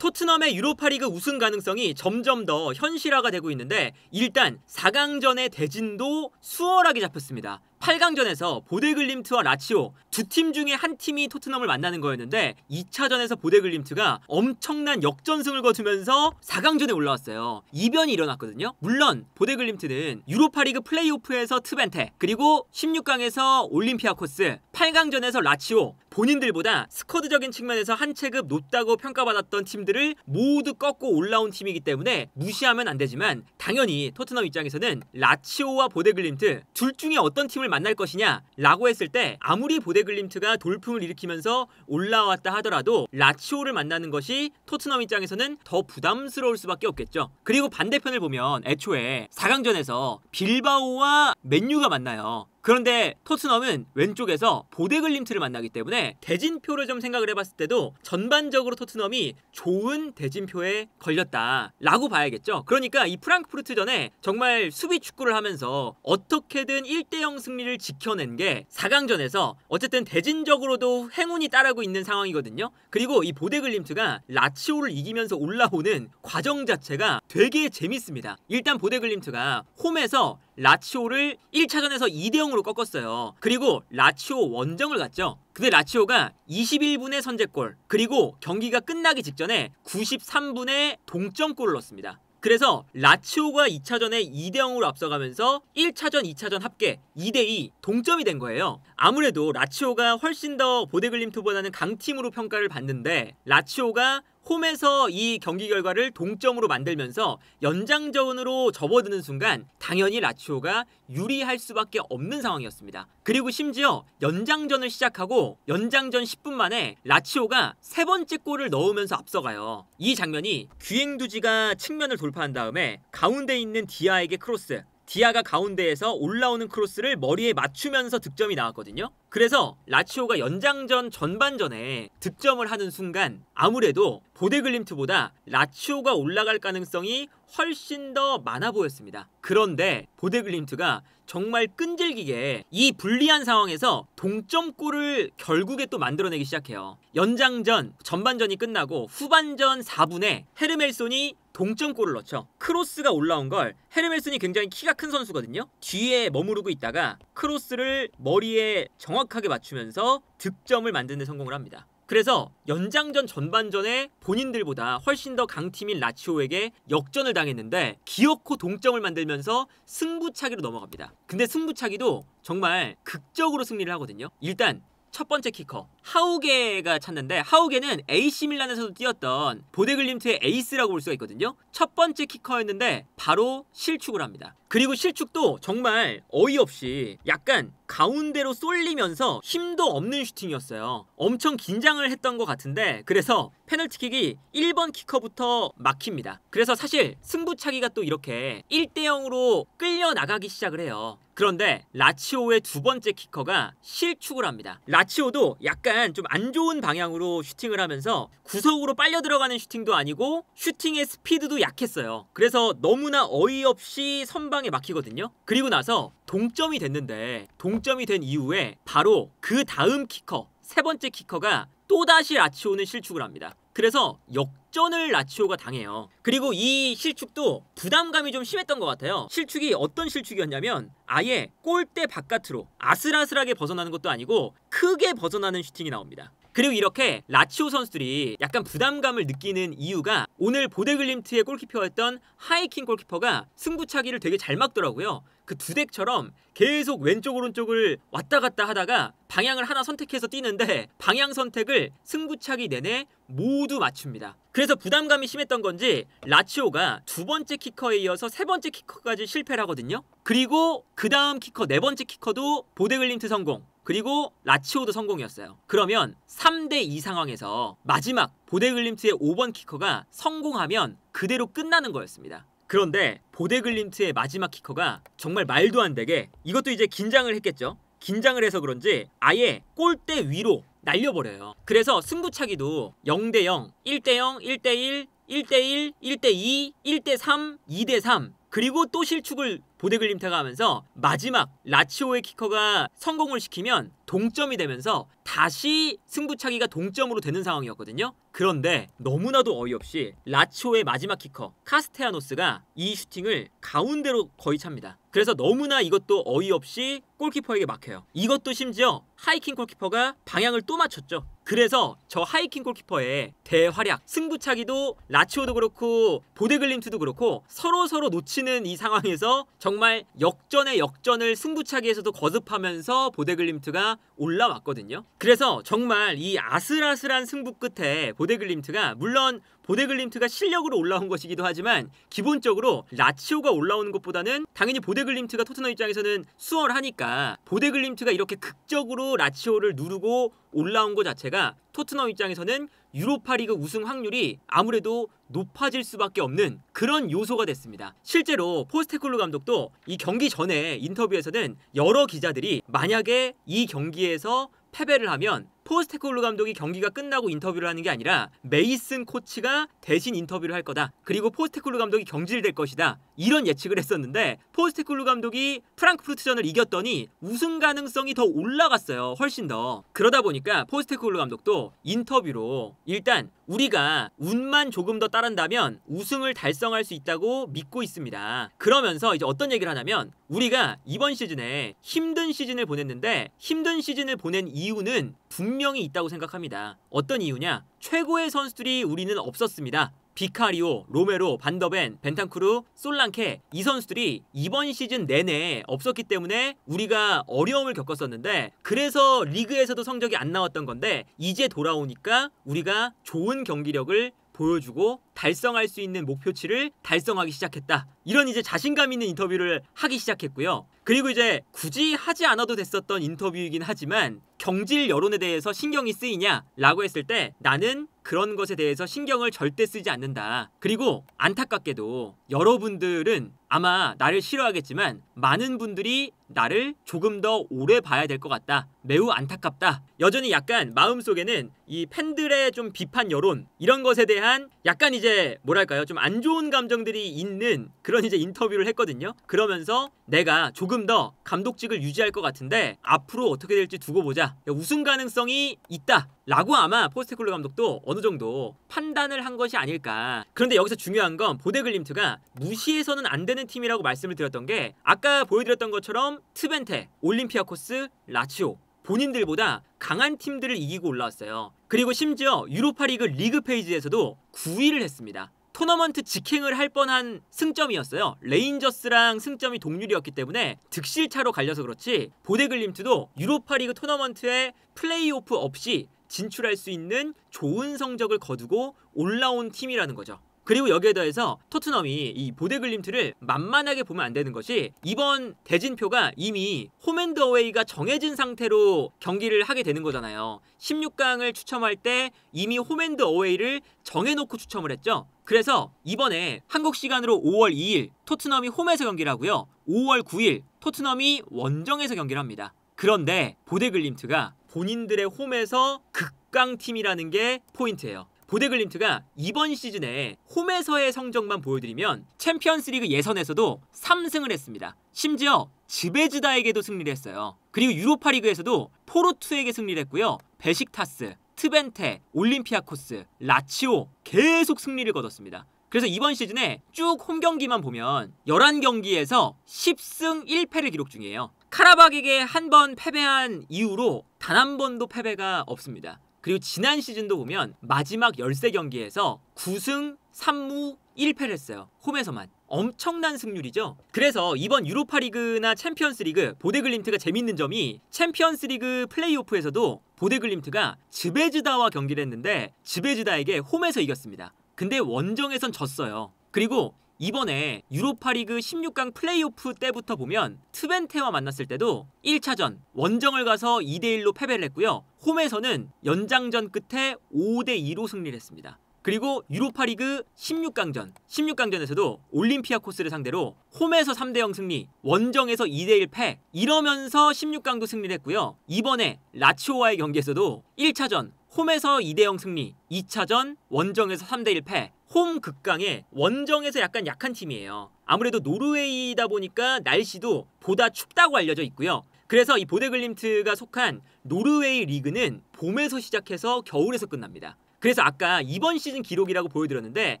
토트넘의 유로파리그 우승 가능성이 점점 더 현실화가 되고 있는데 일단 4강전의 대진도 수월하게 잡혔습니다. 8강전에서 보데글림트와 라치오 두 팀 중에 한 팀이 토트넘을 만나는 거였는데 2차전에서 보데글림트가 엄청난 역전승을 거두면서 4강전에 올라왔어요. 이변이 일어났거든요. 물론 보데글림트는 유로파리그 플레이오프에서 트벤테, 그리고 16강에서 올림피아코스, 8강전에서 라치오, 본인들보다 스쿼드적인 측면에서 한 체급 높다고 평가받았던 팀들을 모두 꺾고 올라온 팀이기 때문에 무시하면 안 되지만, 당연히 토트넘 입장에서는 라치오와 보데글림트 둘 중에 어떤 팀을 만날 것이냐 라고 했을 때 아무리 보데글림트가 돌풍을 일으키면서 올라왔다 하더라도 라치오를 만나는 것이 토트넘 입장에서는 더 부담스러울 수밖에 없겠죠. 그리고 반대편을 보면 애초에 4강전에서 빌바오와 맨유가 만나요. 그런데 토트넘은 왼쪽에서 보데글림트를 만나기 때문에 대진표를 좀 생각을 해봤을 때도 전반적으로 토트넘이 좋은 대진표에 걸렸다 라고 봐야겠죠. 그러니까 이 프랑크푸르트전에 정말 수비 축구를 하면서 어떻게든 1대0 승리를 지켜낸 게 4강전에서 어쨌든 대진적으로도 행운이 따르고 있는 상황이거든요. 그리고 이 보데글림트가 라치오를 이기면서 올라오는 과정 자체가 되게 재밌습니다. 일단 보데글림트가 홈에서 라치오를 1차전에서 2대0으로 꺾었어요. 그리고 라치오 원정을 갔죠. 근데 라치오가 21분에 선제골, 그리고 경기가 끝나기 직전에 93분에 동점골을 넣었습니다. 그래서 라치오가 2차전에 2대0으로 앞서가면서 1차전, 2차전 합계 2대2 동점이 된 거예요. 아무래도 라치오가 훨씬 더 보데글림트보다는 강팀으로 평가를 받는데 라치오가 홈에서 이 경기 결과를 동점으로 만들면서 연장전으로 접어드는 순간 당연히 라치오가 유리할 수밖에 없는 상황이었습니다. 그리고 심지어 연장전을 시작하고 연장전 10분 만에 라치오가 세 번째 골을 넣으면서 앞서가요. 이 장면이 귀행두지가 측면을 돌파한 다음에 가운데 있는 디아에게 크로스, 디아가 가운데에서 올라오는 크로스를 머리에 맞추면서 득점이 나왔거든요. 그래서 라치오가 연장전 전반전에 득점을 하는 순간 아무래도 보데글림트보다 라치오가 올라갈 가능성이 훨씬 더 많아 보였습니다. 그런데 보데글림트가 정말 끈질기게 이 불리한 상황에서 동점골을 결국에 또 만들어내기 시작해요. 연장전 전반전이 끝나고 후반전 4분에 헤르멜손이 동점골을 넣죠. 크로스가 올라온 걸, 헤르멜슨이 굉장히 키가 큰 선수거든요. 뒤에 머무르고 있다가 크로스를 머리에 정확하게 맞추면서 득점을 만드는 데 성공을 합니다. 그래서 연장전 전반전에 본인들보다 훨씬 더 강팀인 라치오에게 역전을 당했는데 기어코 동점을 만들면서 승부차기로 넘어갑니다. 근데 승부차기도 정말 극적으로 승리를 하거든요. 일단 첫 번째 키커 하우게가 찼는데, 하우게는 AC 밀란에서도 뛰었던 보데글림트의 에이스라고 볼 수가 있거든요. 첫 번째 키커였는데 바로 실축을 합니다. 그리고 실축도 정말 어이없이 약간 가운데로 쏠리면서 힘도 없는 슈팅이었어요. 엄청 긴장을 했던 것 같은데, 그래서 페널티킥이 1번 키커부터 막힙니다. 그래서 사실 승부차기가 또 이렇게 1대0으로 끌려나가기 시작을 해요. 그런데 라치오의 두 번째 키커가 실축을 합니다. 라치오도 약간 좀 안 좋은 방향으로 슈팅을 하면서 구석으로 빨려 들어가는 슈팅도 아니고 슈팅의 스피드도 약했어요. 그래서 너무나 어이없이 선방에 막히거든요. 그리고 나서 동점이 됐는데, 동점이 된 이후에 바로 그 다음 키커, 세 번째 키커가 또다시 라치오는 실축을 합니다. 그래서 역전을 라치오가 당해요. 그리고 이 실축도 부담감이 좀 심했던 것 같아요. 실축이 어떤 실축이었냐면 아예 골대 바깥으로 아슬아슬하게 벗어나는 것도 아니고 크게 벗어나는 슈팅이 나옵니다. 그리고 이렇게 라치오 선수들이 약간 부담감을 느끼는 이유가, 오늘 보데글림트의 골키퍼였던 하이킨 골키퍼가 승부차기를 되게 잘 막더라고요. 그 두덱처럼 계속 왼쪽 오른쪽을 왔다 갔다 하다가 방향을 하나 선택해서 뛰는데 방향 선택을 승부차기 내내 모두 맞춥니다. 그래서 부담감이 심했던 건지 라치오가 두 번째 키커에 이어서 세 번째 키커까지 실패를 하거든요. 그리고 그 다음 키커, 네 번째 키커도 보데글림트 성공, 그리고 라치오도 성공이었어요. 그러면 3대2 상황에서 마지막 보데글림트의 5번 키커가 성공하면 그대로 끝나는 거였습니다. 그런데 보데글림트의 마지막 키커가 정말 말도 안 되게, 이것도 이제 긴장을 했겠죠. 긴장을 해서 그런지 아예 골대 위로 날려버려요. 그래서 승부차기도 0대0, 1대0, 1대1, 1대1, 1대2, 1대3, 2대3 그리고 또 실축을 보데글림트가 하면서 마지막 라치오의 키커가 성공을 시키면 동점이 되면서 다시 승부차기가 동점으로 되는 상황이었거든요. 그런데 너무나도 어이없이 라치오의 마지막 키커 카스테야노스가 이 슈팅을 가운데로 거의 찹니다. 그래서 너무나 이것도 어이없이 골키퍼에게 막혀요. 이것도 심지어 하이킹 골키퍼가 방향을 또 맞췄죠. 그래서 저 하이킹 골키퍼의 대활약, 승부차기도 라치오도 그렇고 보데글림트도 그렇고 서로 놓치는 이 상황에서 정말 역전의 역전을 승부차기에서도 거듭하면서 보데글림트가 올라왔거든요. 그래서 정말 이 아슬아슬한 승부 끝에 보데글림트가, 물론 보데글림트가 실력으로 올라온 것이기도 하지만 기본적으로 라치오가 올라오는 것보다는 당연히 보데글림트가 토트넘 입장에서는 수월하니까 보데글림트가 이렇게 극적으로 라치오를 누르고 올라온 것 자체가 토트넘 입장에서는 유로파리그 우승 확률이 아무래도 높아질 수밖에 없는 그런 요소가 됐습니다. 실제로 포스테코글루 감독도 이 경기 전에 인터뷰에서는 여러 기자들이 만약에 이 경기에서 패배를 하면 포스테코글루 감독이 경기가 끝나고 인터뷰를 하는 게 아니라 메이슨 코치가 대신 인터뷰를 할 거다. 그리고 포스테코글루 감독이 경질될 것이다. 이런 예측을 했었는데 포스테코글루 감독이 프랑크푸르트전을 이겼더니 우승 가능성이 더 올라갔어요. 훨씬 더. 그러다 보니까 포스테코글루 감독도 인터뷰로 일단 우리가 운만 조금 더 따른다면 우승을 달성할 수 있다고 믿고 있습니다. 그러면서 이제 어떤 얘기를 하냐면 우리가 이번 시즌에 힘든 시즌을 보냈는데 힘든 시즌을 보낸 이유는 분명히 있다고 생각합니다. 어떤 이유냐? 최고의 선수들이 우리는 없었습니다. 비카리오, 로메로, 반더벤, 벤탄쿠르, 솔랑케 이 선수들이 이번 시즌 내내 없었기 때문에 우리가 어려움을 겪었었는데 그래서 리그에서도 성적이 안 나왔던 건데 이제 돌아오니까 우리가 좋은 경기력을 보여주고 달성할 수 있는 목표치를 달성하기 시작했다. 이런 이제 자신감 있는 인터뷰를 하기 시작했고요. 그리고 이제 굳이 하지 않아도 됐었던 인터뷰이긴 하지만 경질 여론에 대해서 신경이 쓰이냐? 라고 했을 때 나는 그런 것에 대해서 신경을 절대 쓰지 않는다. 그리고 안타깝게도 여러분들은 아마 나를 싫어하겠지만 많은 분들이 나를 조금 더 오래 봐야 될 것 같다. 매우 안타깝다. 여전히 약간 마음속에는 이 팬들의 좀 비판 여론 이런 것에 대한 약간 이제 뭐랄까요? 좀 안 좋은 감정들이 있는 그런 이제 인터뷰를 했거든요. 그러면서 내가 조금 더 감독직을 유지할 것 같은데 앞으로 어떻게 될지 두고 보자. 우승 가능성이 있다. 라고 아마 포스테코글루 감독도 어느 정도 판단을 한 것이 아닐까. 그런데 여기서 중요한 건 보데글림트가 무시해서는 안 되는 팀이라고 말씀을 드렸던 게 아까 보여드렸던 것처럼 트벤테, 올림피아코스, 라치오 본인들보다 강한 팀들을 이기고 올라왔어요. 그리고 심지어 유로파리그 리그 페이지에서도 9위를 했습니다. 토너먼트 직행을 할 뻔한 승점이었어요. 레인저스랑 승점이 동률이었기 때문에 득실차로 갈려서 그렇지 보데글림트도 유로파리그 토너먼트에 플레이오프 없이 진출할 수 있는 좋은 성적을 거두고 올라온 팀이라는 거죠. 그리고 여기에 더해서 토트넘이 이 보데글림트를 만만하게 보면 안 되는 것이 이번 대진표가 이미 홈앤드어웨이가 정해진 상태로 경기를 하게 되는 거잖아요. 16강을 추첨할 때 이미 홈앤드어웨이를 정해놓고 추첨을 했죠. 그래서 이번에 한국 시간으로 5월 2일 토트넘이 홈에서 경기를 하고요. 5월 9일 토트넘이 원정에서 경기를 합니다. 그런데 보데글림트가 본인들의 홈에서 극강팀이라는 게 포인트예요. 보데글림트가 이번 시즌에 홈에서의 성적만 보여드리면 챔피언스리그 예선에서도 3승을 했습니다. 심지어 즈베즈다에게도 승리를 했어요. 그리고 유로파리그에서도 포르투에게 승리를 했고요. 베식타스, 트벤테, 올림피아코스, 라치오 계속 승리를 거뒀습니다. 그래서 이번 시즌에 쭉 홈경기만 보면 11경기에서 10승 1패를 기록 중이에요. 카라박에게 한 번 패배한 이후로 단 한 번도 패배가 없습니다. 그리고 지난 시즌도 보면 마지막 13경기에서 9승 3무 1패를 했어요. 홈에서만. 엄청난 승률이죠. 그래서 이번 유로파리그나 챔피언스리그 보데글림트가 재밌는 점이 챔피언스리그 플레이오프에서도 보데글림트가 즈베즈다와 경기를 했는데 즈베즈다에게 홈에서 이겼습니다. 근데 원정에선 졌어요. 그리고 이번에 유로파리그 16강 플레이오프 때부터 보면 트벤테와 만났을 때도 1차전 원정을 가서 2대1로 패배를 했고요. 홈에서는 연장전 끝에 5대2로 승리를 했습니다. 그리고 유로파리그 16강전에서도 올림피아코스를 상대로 홈에서 3대0 승리, 원정에서 2대1 패 이러면서 16강도 승리를 했고요. 이번에 라치오와의 경기에서도 1차전 홈에서 2대0 승리, 2차전 원정에서 3대1 패. 홈 극강에 원정에서 약간 약한 팀이에요. 아무래도 노르웨이다 보니까 날씨도 보다 춥다고 알려져 있고요. 그래서 이 보데글림트가 속한 노르웨이 리그는 봄에서 시작해서 겨울에서 끝납니다. 그래서 아까 이번 시즌 기록이라고 보여드렸는데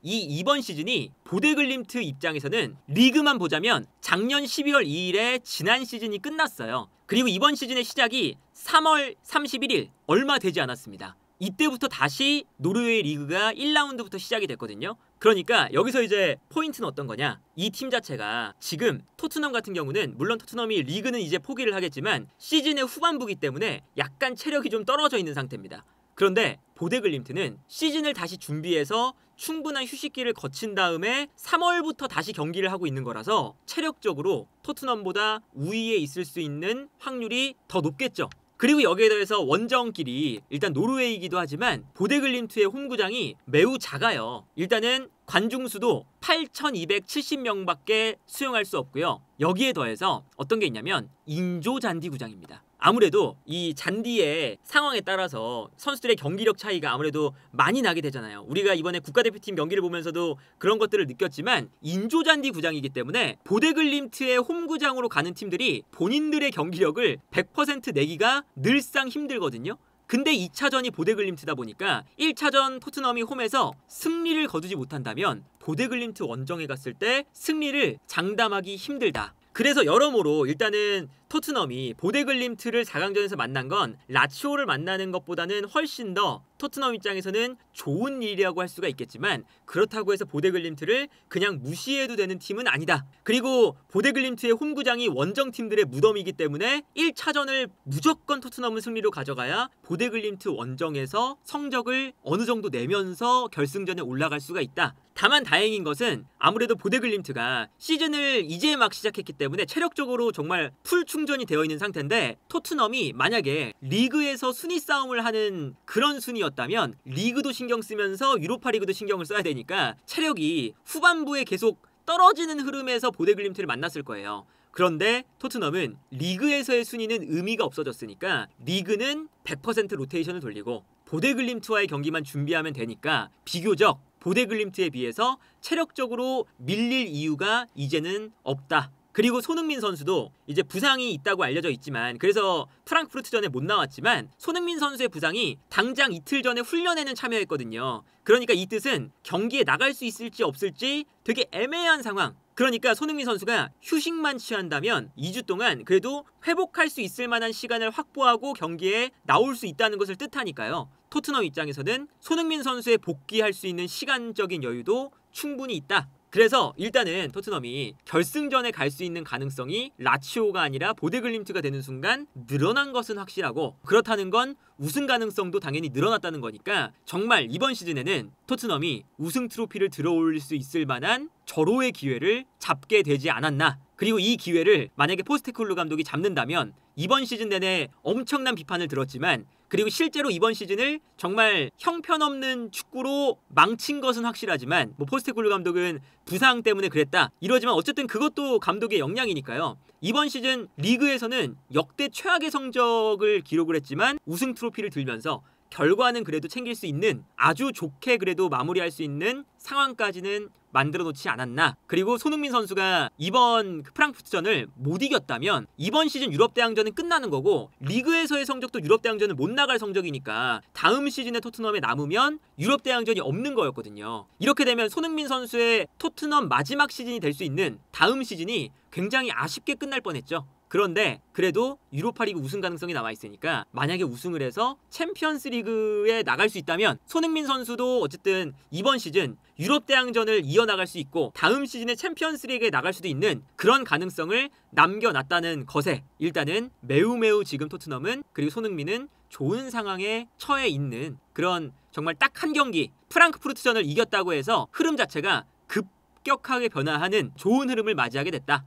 이 이번 시즌이 보데글림트 입장에서는 리그만 보자면 작년 12월 2일에 지난 시즌이 끝났어요. 그리고 이번 시즌의 시작이 3월 31일, 얼마 되지 않았습니다. 이때부터 다시 노르웨이 리그가 1라운드부터 시작이 됐거든요. 그러니까 여기서 이제 포인트는 어떤 거냐, 이 팀 자체가 지금 토트넘 같은 경우는 물론 토트넘이 리그는 이제 포기를 하겠지만 시즌의 후반부기 때문에 약간 체력이 좀 떨어져 있는 상태입니다. 그런데 보데글림트는 시즌을 다시 준비해서 충분한 휴식기를 거친 다음에 3월부터 다시 경기를 하고 있는 거라서 체력적으로 토트넘보다 우위에 있을 수 있는 확률이 더 높겠죠. 그리고 여기에 더해서 원정길이 일단 노르웨이이기도 하지만 보데글림트의 홈구장이 매우 작아요. 일단은 관중수도 8,270명밖에 수용할 수 없고요. 여기에 더해서 어떤 게 있냐면 인조 잔디 구장입니다. 아무래도 이 잔디의 상황에 따라서 선수들의 경기력 차이가 아무래도 많이 나게 되잖아요. 우리가 이번에 국가대표팀 경기를 보면서도 그런 것들을 느꼈지만 인조 잔디 구장이기 때문에 보데글림트의 홈구장으로 가는 팀들이 본인들의 경기력을 100% 내기가 늘상 힘들거든요. 근데 2차전이 보데글림트다 보니까 1차전 토트넘이 홈에서 승리를 거두지 못한다면 보데글림트 원정에 갔을 때 승리를 장담하기 힘들다. 그래서 여러모로 일단은 토트넘이 보데글림트를 4강전에서 만난 건 라치오를 만나는 것보다는 훨씬 더 토트넘 입장에서는 좋은 일이라고 할 수가 있겠지만 그렇다고 해서 보데글림트를 그냥 무시해도 되는 팀은 아니다. 그리고 보데글림트의 홈구장이 원정팀들의 무덤이기 때문에 1차전을 무조건 토트넘은 승리로 가져가야 보데글림트 원정에서 성적을 어느 정도 내면서 결승전에 올라갈 수가 있다. 다만 다행인 것은 아무래도 보데글림트가 시즌을 이제 막 시작했기 때문에 체력적으로 정말 풀 충전이 되어 있는 상태인데 토트넘이 만약에 리그에서 순위 싸움을 하는 그런 순위였다면 리그도 신경 쓰면서 유로파 리그도 신경을 써야 되니까 체력이 후반부에 계속 떨어지는 흐름에서 보데글림트를 만났을 거예요. 그런데 토트넘은 리그에서의 순위는 의미가 없어졌으니까 리그는 100% 로테이션을 돌리고 보데글림트와의 경기만 준비하면 되니까 비교적 보데글림트에 비해서 체력적으로 밀릴 이유가 이제는 없다. 그리고 손흥민 선수도 이제 부상이 있다고 알려져 있지만 그래서 프랑크푸르트전에 못 나왔지만 손흥민 선수의 부상이 당장 이틀 전에 훈련에는 참여했거든요. 그러니까 이 뜻은 경기에 나갈 수 있을지 없을지 되게 애매한 상황. 그러니까 손흥민 선수가 휴식만 취한다면 2주 동안 그래도 회복할 수 있을 만한 시간을 확보하고 경기에 나올 수 있다는 것을 뜻하니까요. 토트넘 입장에서는 손흥민 선수의 복귀할 수 있는 시간적인 여유도 충분히 있다. 그래서 일단은 토트넘이 결승전에 갈 수 있는 가능성이 라치오가 아니라 보데글림트가 되는 순간 늘어난 것은 확실하고 그렇다는 건 우승 가능성도 당연히 늘어났다는 거니까 정말 이번 시즌에는 토트넘이 우승 트로피를 들어올릴 수 있을 만한 절호의 기회를 잡게 되지 않았나. 그리고 이 기회를 만약에 포스테코글루 감독이 잡는다면 이번 시즌 내내 엄청난 비판을 들었지만 그리고 실제로 이번 시즌을 정말 형편없는 축구로 망친 것은 확실하지만 뭐 포스테코글루 감독은 부상 때문에 그랬다 이러지만 어쨌든 그것도 감독의 역량이니까요. 이번 시즌 리그에서는 역대 최악의 성적을 기록을 했지만 우승 트로피를 들면서 결과는 그래도 챙길 수 있는 아주 좋게 그래도 마무리할 수 있는 상황까지는 만들어 놓지 않았나. 그리고 손흥민 선수가 이번 프랑크푸르트전을 못 이겼다면 이번 시즌 유럽 대항전은 끝나는 거고 리그에서의 성적도 유럽 대항전은 못 나갈 성적이니까 다음 시즌에 토트넘에 남으면 유럽 대항전이 없는 거였거든요. 이렇게 되면 손흥민 선수의 토트넘 마지막 시즌이 될 수 있는 다음 시즌이 굉장히 아쉽게 끝날 뻔했죠. 그런데 그래도 유로파리그 우승 가능성이 남아있으니까 만약에 우승을 해서 챔피언스리그에 나갈 수 있다면 손흥민 선수도 어쨌든 이번 시즌 유럽 대항전을 이어나갈 수 있고 다음 시즌에 챔피언스리그에 나갈 수도 있는 그런 가능성을 남겨놨다는 것에 일단은 매우 지금 토트넘은 그리고 손흥민은 좋은 상황에 처해 있는 그런 정말 딱 한 경기 프랑크푸르트전을 이겼다고 해서 흐름 자체가 급격하게 변화하는 좋은 흐름을 맞이하게 됐다.